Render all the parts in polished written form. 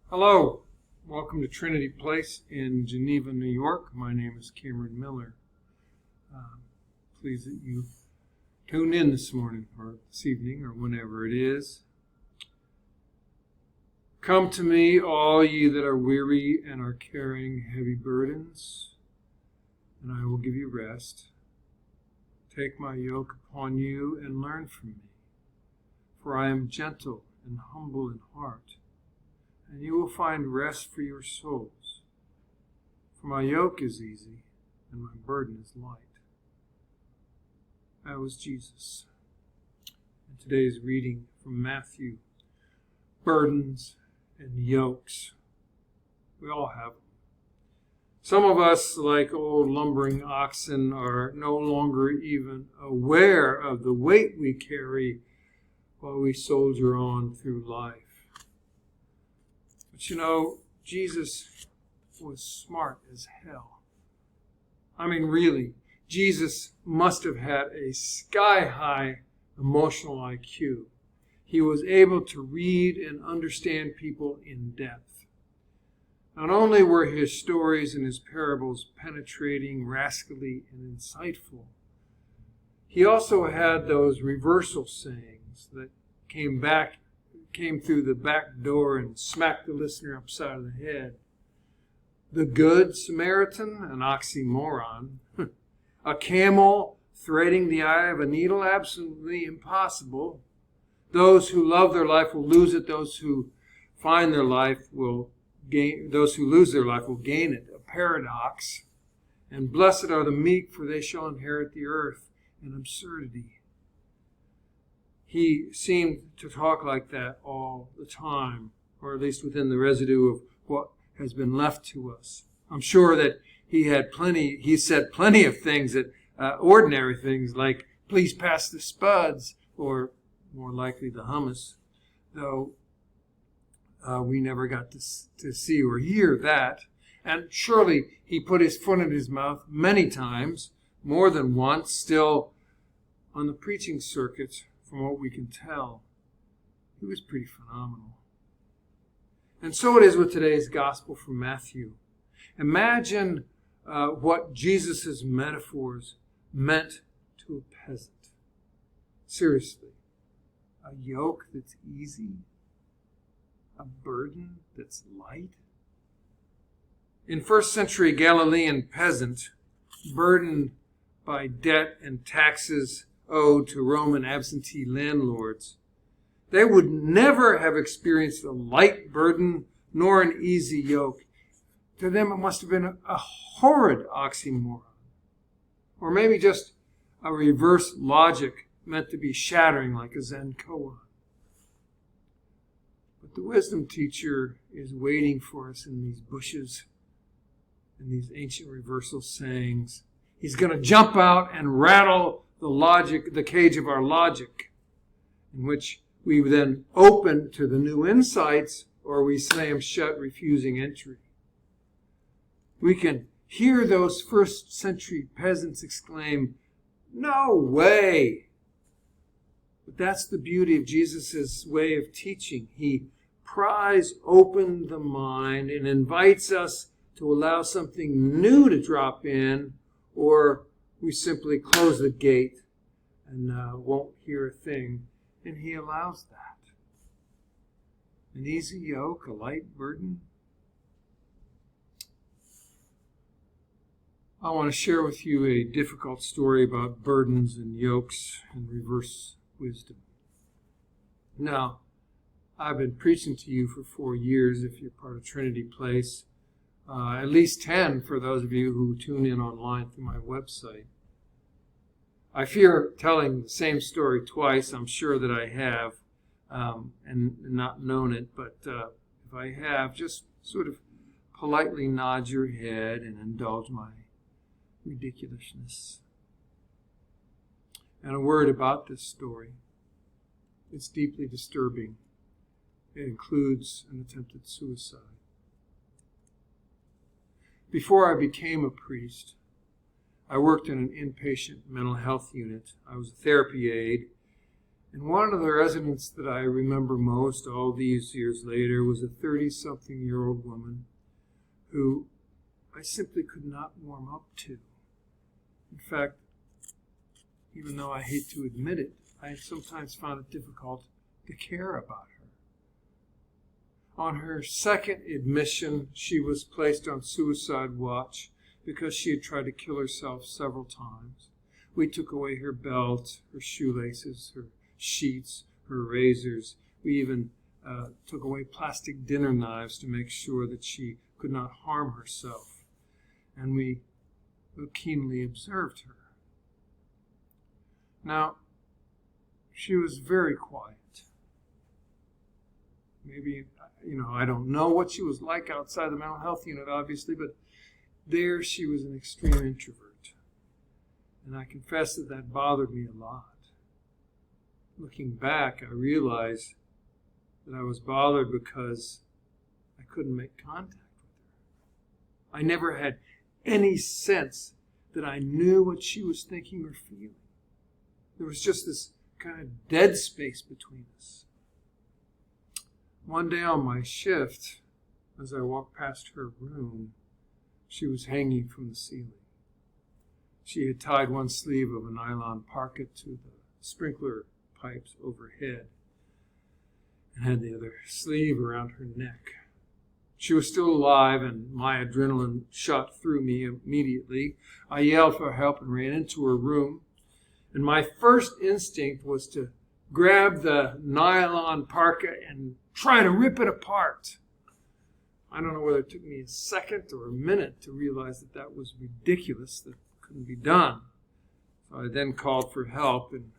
Hello, welcome to Trinity Place in Geneva, New York. My name is Cameron Miller. Pleased that you tuned in this morning or this evening or whenever it is. Come to me, all ye that are weary and are carrying heavy burdens, and I will give you rest. Take my yoke upon you and learn from me, for I am gentle and humble in heart, and you will find rest for your souls. For my yoke is easy, and my burden is light. That was Jesus. And today's reading from Matthew, burdens and yokes. We all have them. Some of us, like old lumbering oxen, are no longer even aware of the weight we carry while we soldier on through life. But you know, Jesus was smart as hell. I mean, really, Jesus must have had a sky-high emotional IQ. He was able to read and understand people in depth. Not only were his stories and his parables penetrating, rascally, and insightful, he also had those reversal sayings that came through the back door and smacked the listener upside of the head. The Good Samaritan, an oxymoron. A camel threading the eye of a needle, absolutely impossible. Those who love their life will lose it. Those who find their life will gain. Those who lose their life will gain it. A paradox. And blessed are the meek, for they shall inherit the earth. An absurdity. He seemed to talk like that all the time, or at least within the residue of what has been left to us. I'm sure that he said plenty of things that, ordinary things like, please pass the spuds, or more likely the hummus, though we never got to see or hear that. And surely he put his foot in his mouth many times, more than once, still on the preaching circuit. From what we can tell, he was pretty phenomenal. And so it is with today's gospel from Matthew. Imagine what Jesus' metaphors meant to a peasant. Seriously, a yoke that's easy, a burden that's light. In first century Galilean peasant, burdened by debt and taxes owed to Roman absentee landlords, they would never have experienced a light burden nor an easy yoke. To them it must have been a horrid oxymoron, or maybe just a reverse logic meant to be shattering like a Zen koan. But the wisdom teacher is waiting for us in these bushes, in these ancient reversal sayings. He's going to jump out and rattle the cage of our logic, in which we then open to the new insights, or we slam shut, refusing entry. We can hear those first century peasants exclaim, "No way!" But that's the beauty of Jesus' way of teaching. He pries open the mind and invites us to allow something new to drop in, or we simply close the gate and won't hear a thing. And he allows that. An easy yoke, a light burden. I want to share with you a difficult story about burdens and yokes and reverse wisdom. Now, I've been preaching to you for 4 years if you're part of Trinity Place. At least 10 for those of you who tune in online through my website. I fear telling the same story twice. I'm sure that I have and not known it, but if I have, just sort of politely nod your head and indulge my ridiculousness. And a word about this story. It's deeply disturbing. It includes an attempted suicide. Before I became a priest, I worked in an inpatient mental health unit. I was a therapy aide, And one of the residents that I remember most all these years later was a 30-something-year-old woman who I simply could not warm up to. In fact, even though I hate to admit it, I sometimes found it difficult to care about her. On her second admission, she was placed on suicide watch because she had tried to kill herself several times. We took away her belt, her shoelaces, her sheets, her razors. We even took away plastic dinner knives to make sure that she could not harm herself. And we keenly observed her. Now, she was very quiet. Maybe, I don't know what she was like outside the mental health unit, obviously, but there she was an extreme introvert. And I confess that bothered me a lot. Looking back, I realized that I was bothered because I couldn't make contact with her. I never had any sense that I knew what she was thinking or feeling. There was just this kind of dead space between us. One day on my shift, as I walked past her room, she was hanging from the ceiling. She had tied one sleeve of a nylon parka to the sprinkler pipes overhead and had the other sleeve around her neck. She was still alive, and my adrenaline shot through me immediately. I yelled for help and ran into her room. And my first instinct was to grab the nylon parka and try to rip it apart. I don't know whether it took me a second or a minute to realize that was ridiculous, that couldn't be done. So I then called for help and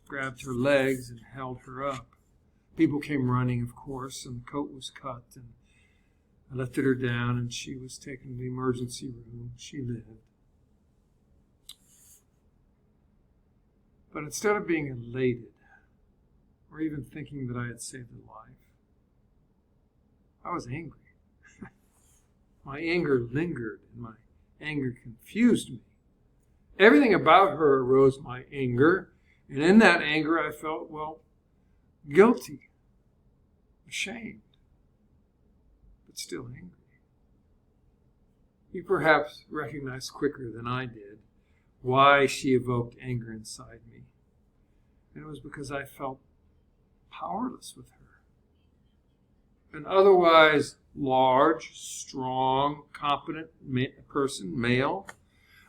grabbed her legs and held her up. People came running, of course, and the coat was cut, and I lifted her down, and she was taken to the emergency room. She lived. But instead of being elated, or even thinking that I had saved her life, I was angry. My anger lingered, and my anger confused me. Everything about her aroused my anger, and in that anger I felt, guilty, ashamed, but still angry. You perhaps recognized quicker than I did why she evoked anger inside me. And it was because I felt powerless with her. An otherwise large, strong, competent person, male,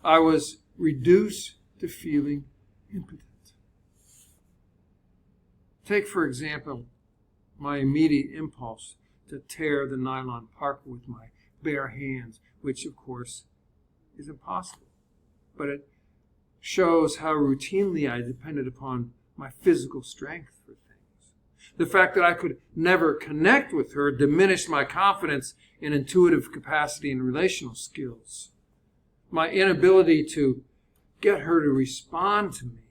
I was reduced to feeling impotent. Take, for example, my immediate impulse to tear the nylon parka with my bare hands, which, of course, is impossible. But it shows how routinely I depended upon my physical strength for things. The fact that I could never connect with her diminished my confidence in intuitive capacity and relational skills. My inability to get her to respond to me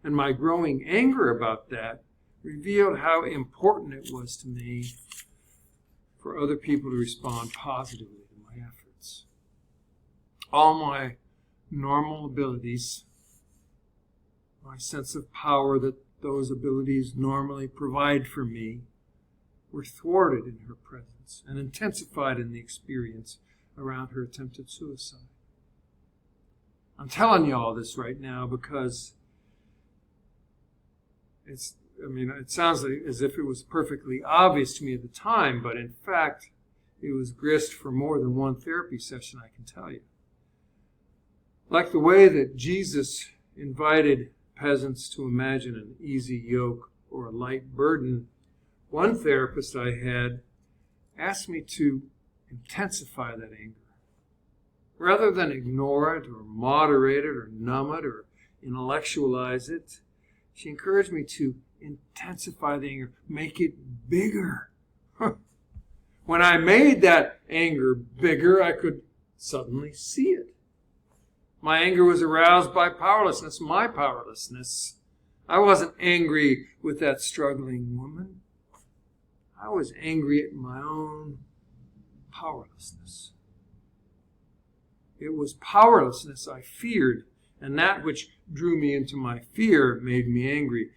and my growing anger about that revealed how important it was to me for other people to respond positively to my efforts. All my normal abilities, my sense of power that those abilities normally provide for me, were thwarted in her presence and intensified in the experience around her attempted suicide. I'm telling you all this right now because it sounds as if it was perfectly obvious to me at the time, but in fact, it was grist for more than one therapy session, I can tell you. Like the way that Jesus invited peasants to imagine an easy yoke or a light burden, one therapist I had asked me to intensify that anger. Rather than ignore it or moderate it or numb it or intellectualize it, she encouraged me to intensify the anger, make it bigger. When I made that anger bigger, I could suddenly see it. My anger was aroused by powerlessness, my powerlessness. I wasn't angry with that struggling woman. I was angry at my own powerlessness. It was powerlessness I feared, and that which drew me into my fear made me angry.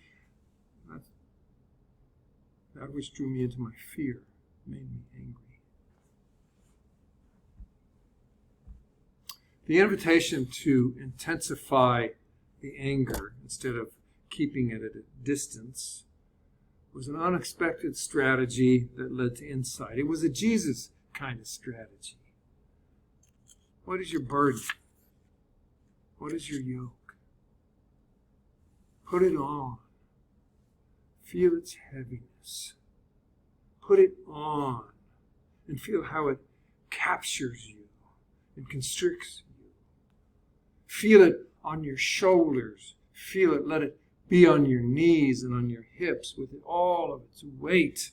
That which drew me into my fear made me angry. The invitation to intensify the anger instead of keeping it at a distance was an unexpected strategy that led to insight. It was a Jesus kind of strategy. What is your burden? What is your yoke? Put it on. Feel its heaviness. Put it on and feel how it captures you and constricts you. Feel it on your shoulders. Feel it. Let it be on your knees and on your hips with all of its weight.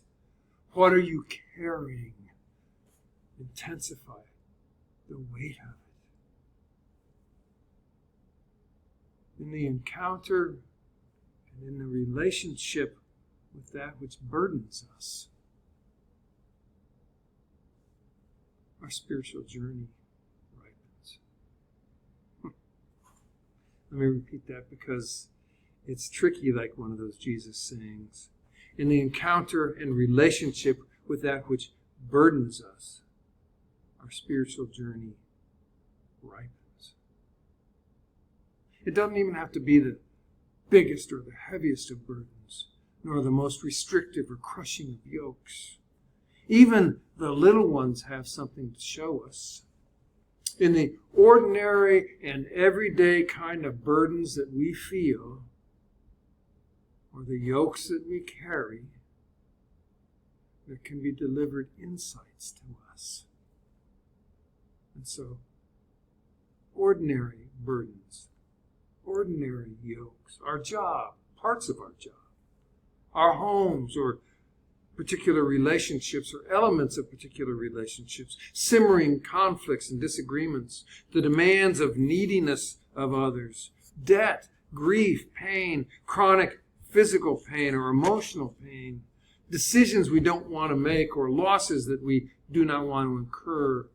What are you carrying? Intensify the weight of it. In the encounter and in the relationship with that which burdens us, our spiritual journey ripens. Let me repeat that because it's tricky, like one of those Jesus sayings. In the encounter and relationship with that which burdens us, our spiritual journey ripens. It doesn't even have to be the biggest or the heaviest of burdens, nor the most restrictive or crushing of yokes. Even the little ones have something to show us. In the ordinary and everyday kind of burdens that we feel, or the yokes that we carry, there can be delivered insights to us. And so, ordinary burdens, ordinary yokes, our job, parts of our job, our homes or particular relationships or elements of particular relationships, simmering conflicts and disagreements, the demands of neediness of others, debt, grief, pain, chronic physical pain or emotional pain, decisions we don't want to make or losses that we do not want to incur,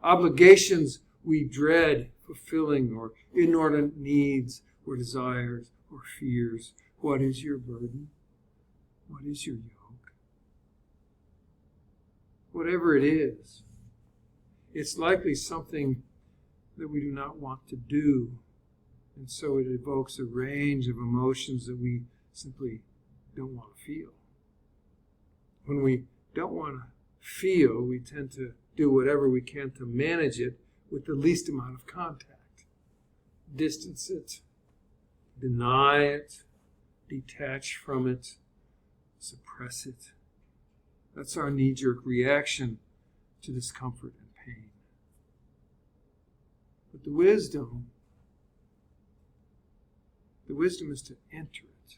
obligations we dread fulfilling or inordinate needs or desires or fears. What is your burden? What is your yoke? Whatever it is, it's likely something that we do not want to do, and so it evokes a range of emotions that we simply don't want to feel. When we don't want to feel, we tend to do whatever we can to manage it with the least amount of contact. Distance it, deny it, detach from it, suppress it. That's our knee-jerk reaction to discomfort and pain. But the wisdom is to enter it,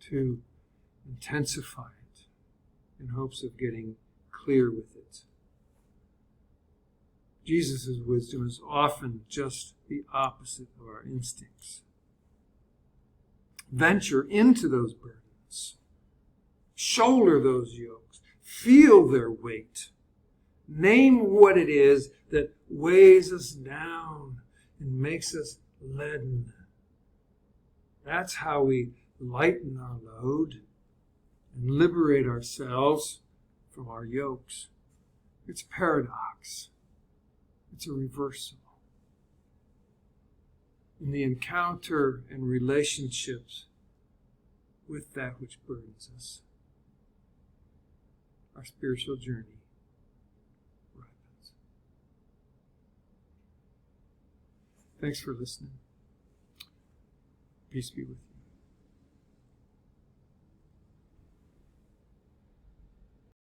to intensify it in hopes of getting clear with it. Jesus' wisdom is often just the opposite of our instincts. Venture into those burdens. Shoulder those yokes. Feel their weight. Name what it is that weighs us down and makes us leaden. That's how we lighten our load and liberate ourselves from our yokes. It's a paradox. It's a reversal. In the encounter and relationships with that which burdens us, our spiritual journey ripens. Thanks for listening. Peace be with you.